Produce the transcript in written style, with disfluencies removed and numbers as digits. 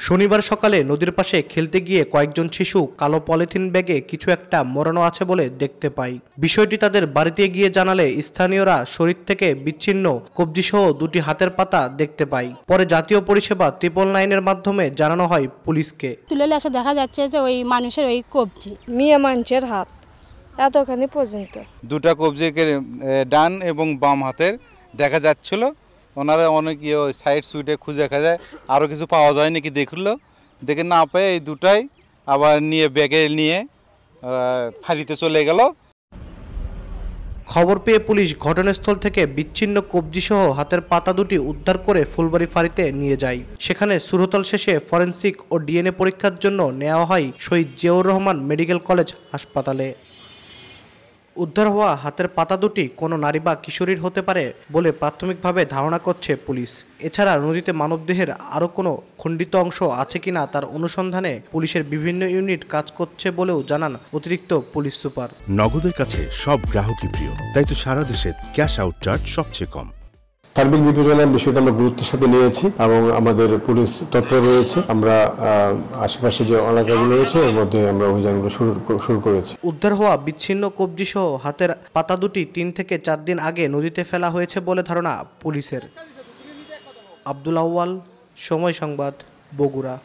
শনিবার সকালে নদীর পাশে খেলতে গিয়ে কয়েকজন শিশু কালো পলিথিন ব্যাগে কিছু একটা মোড়ানো আছে বলে দেখতে পায়। বিষয়টি তাদের বাড়িতে গিয়ে জানালে স্থানীয়রা শরীর থেকে বিচ্ছিন্ন কবজিসহ দুটি হাতের পাতা দেখতে পায়। পরে জাতীয় পরিষেবা 999-এর মাধ্যমে জানানো হয় পুলিশকে। তুলে এসে দেখা যাচ্ছে যে ওই মানুষের ওই কবজি, মেয়ে মানুষের হাত এতখানি পর্যন্ত। দুটা কবজি ডান এবং বাম হাতের দেখা যাচ্ছিল। ওনারা অনেক সাইড সুইটে খুঁজে দেখা যায়, আরও কিছু পাওয়া যায় নাকি দেখলো, দেখে না পেয়ে এই দুটাই আবার নিয়ে ব্যাগে নিয়ে ফাঁড়িতে চলে গেল। খবর পেয়ে পুলিশ ঘটনাস্থল থেকে বিচ্ছিন্ন কবজিসহ হাতের পাতা দুটি উদ্ধার করে ফুলবাড়ী ফাঁড়িতে নিয়ে যায়। সেখানে সুরতল শেষে ফরেনসিক ও ডিএনএ পরীক্ষার জন্য নেওয়া হয় শহীদ জিয়াউর রহমান মেডিকেল কলেজ হাসপাতালে। উদ্ধার হওয়া হাতের পাতা দুটি কোনো নারী বা কিশোরীর হতে পারে বলে প্রাথমিকভাবে ধারণা করছে পুলিশ। এছাড়া নদীতে মানবদেহের আরও কোনো খণ্ডিত অংশ আছে কিনা তার অনুসন্ধানে পুলিশের বিভিন্ন ইউনিট কাজ করছে বলেও জানান অতিরিক্ত পুলিশ সুপার। নগদের কাছে সব গ্রাহকই প্রিয়, তাই তো সারা দেশে ক্যাশ আউট চার্জ সবচেয়ে কম। সার্বিক বিবেচনার বিষয়টা আমরা গুরুত্বের সাথে নিয়েছি এবং আমাদের পুলিশ তৎপর রয়েছে। আমরা আশেপাশে যে এলাকাগুলো রয়েছে এর মধ্যে আমরা অভিযানগুলো শুরু করেছি। উদ্ধার হওয়া বিচ্ছিন্ন কবজিসহ হাতের পাতা দুটি 3 থেকে 4 দিন আগে নদীতে ফেলা হয়েছে বলে ধারণা পুলিশের। আব্দুল আউয়াল, সময় সংবাদ, বগুড়া।